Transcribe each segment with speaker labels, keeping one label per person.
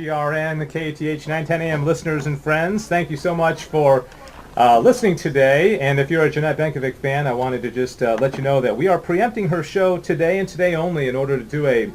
Speaker 1: WGRN, KATH 910 AM listeners and friends, thank you so much for listening today. And if you're a Jeanette Benkovic fan, I wanted to just let you know that we are preempting her show today and today only in order to do a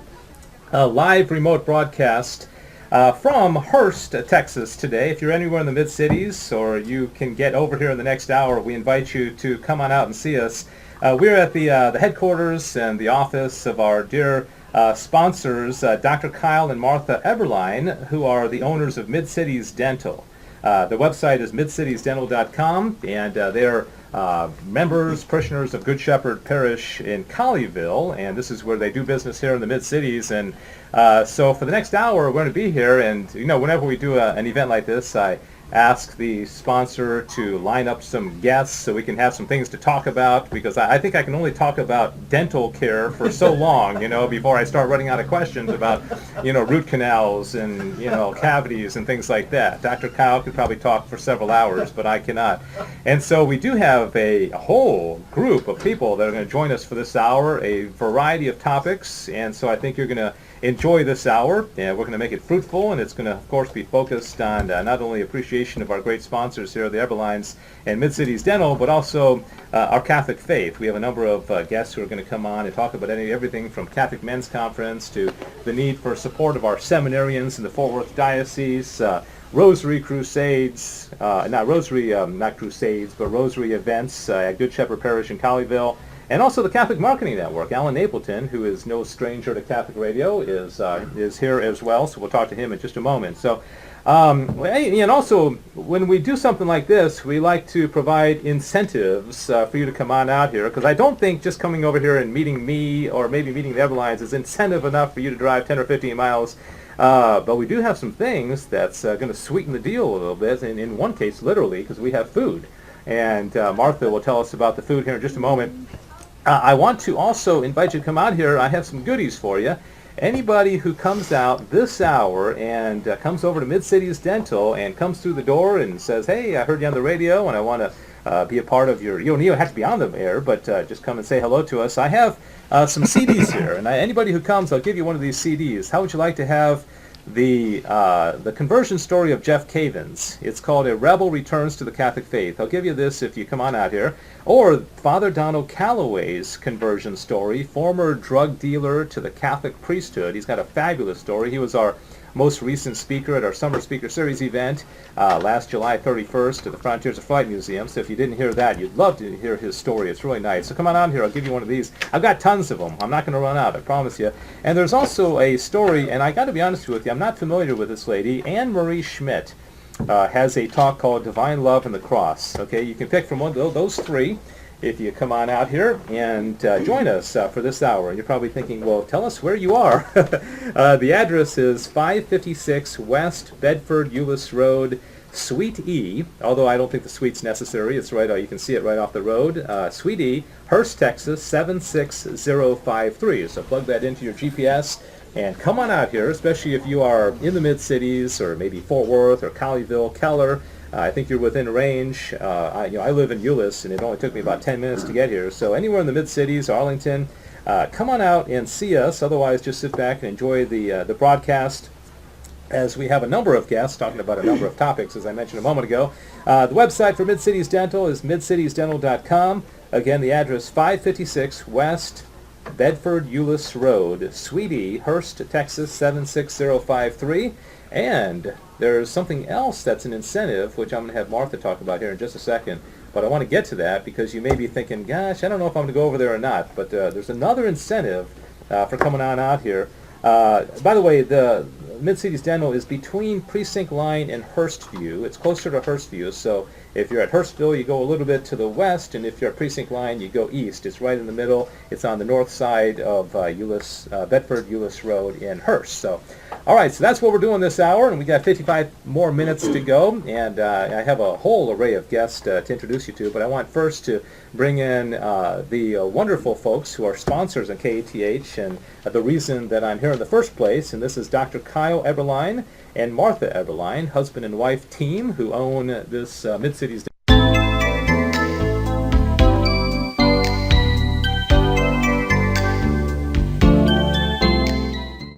Speaker 1: live remote broadcast from Hurst, Texas today. If you're anywhere in the Mid-Cities or you can get over here in the next hour, we invite you to come on out and see us. We're at the headquarters and the office of our dear sponsors, Dr. Kyle and Martha Eberlein, who are the owners of Midcities Dental. Their website is midcitiesdental.com, and they're members, parishioners of Good Shepherd Parish in Colleyville, and this is where they do business here in the Mid-Cities. And so for the next hour, we're going to be here, and you know, whenever we do an event like this, I ask the sponsor to line up some guests so we can have some things to talk about, because I think I can only talk about dental care for so long, you know, before I start running out of questions about, you know, root canals and, you know, cavities and things like that. Dr. Kyle could probably talk for several hours, but I cannot. And so we do have a whole group of people that are going to join us for this hour, a variety of topics, and so I think you're going to enjoy this hour, and we're going to make it fruitful, and it's going to, of course, be focused on not only appreciation of our great sponsors here, the Eberleins and Midcities Dental, but also our Catholic faith. We have a number of guests who are going to come on and talk about everything from Catholic Men's Conference to the need for support of our seminarians in the Fort Worth Diocese, Rosary Crusades, not Crusades, but Rosary events at Good Shepherd Parish in Colleyville. And also the Catholic Marketing Network. Alan Napleton, who is no stranger to Catholic radio, is here as well, so we'll talk to him in just a moment. So, and also, when we do something like this, we like to provide incentives for you to come on out here, because I don't think just coming over here and meeting me or maybe meeting the Eberleins is incentive enough for you to drive 10 or 15 miles. But we do have some things that's going to sweeten the deal a little bit, and in one case, literally, because we have food. And Martha will tell us about the food here in just a moment. I want to also invite you to come out here. I have some goodies for you. Anybody who comes out this hour and comes over to Midcities Dental and comes through the door and says, hey, I heard you on the radio and I want to be a part of your, you don't even have to be on the air, but just come and say hello to us. I have some CDs here, and anybody who comes, I'll give you one of these CDs. How would you like to have the conversion story of Jeff Cavins? It's called A Rebel Returns to the Catholic Faith. I'll give you this if you come on out here. Or Father Donald Calloway's conversion story, former drug dealer to the Catholic priesthood. He's got a fabulous story. He was our most recent speaker at our Summer Speaker Series event last July 31st at the Frontiers of Flight Museum. So if you didn't hear that, you'd love to hear his story. It's really nice. So come on out here. I'll give you one of these. I've got tons of them. I'm not going to run out, I promise you. And there's also a story, and I got to be honest with you, I'm not familiar with this lady. Anne Marie Schmidt has a talk called Divine Love and the Cross. Okay, you can pick from one of those three if you come on out here and join us for this hour. You're probably thinking, well, tell us where you are. The address is 556 West Bedford Euless Road, Suite E, although I don't think the suite's necessary. It's right, you can see it right off the road. Suite E, Hurst, Texas, 76053. So plug that into your GPS and come on out here, especially if you are in the Mid-Cities or maybe Fort Worth or Colleyville, Keller. I think you're within range. I live in Euless, and it only took me about 10 minutes to get here. So anywhere in the Mid-Cities, Arlington, come on out and see us. Otherwise, just sit back and enjoy the broadcast, as we have a number of guests talking about a number of topics, as I mentioned a moment ago. The website for Midcities Dental is midcitiesdental.com. Again, the address 556 West Bedford Euless Road, Suite E, Hurst, Texas, 76053. And there's something else that's an incentive, which I'm going to have Martha talk about here in just a second. But I want to get to that because you may be thinking, gosh, I don't know if I'm going to go over there or not. But there's another incentive for coming on out here. By the way, the Midcities Dental is between Precinct Line and Hurstview. It's closer to Hurstview, so if you're at Hurstville, you go a little bit to the west, and if you're at Precinct Line, you go east. It's right in the middle. It's on the north side of Bedford Euless Road in Hurst. So, all right, so that's what we're doing this hour, and we got 55 more minutes to go, and I have a whole array of guests to introduce you to, but I want first to bring in the wonderful folks who are sponsors on KATH, and the reason that I'm here in the first place, and this is Dr. Kyle Eberlein and Martha Eberlein, husband and wife team, who own this Midcities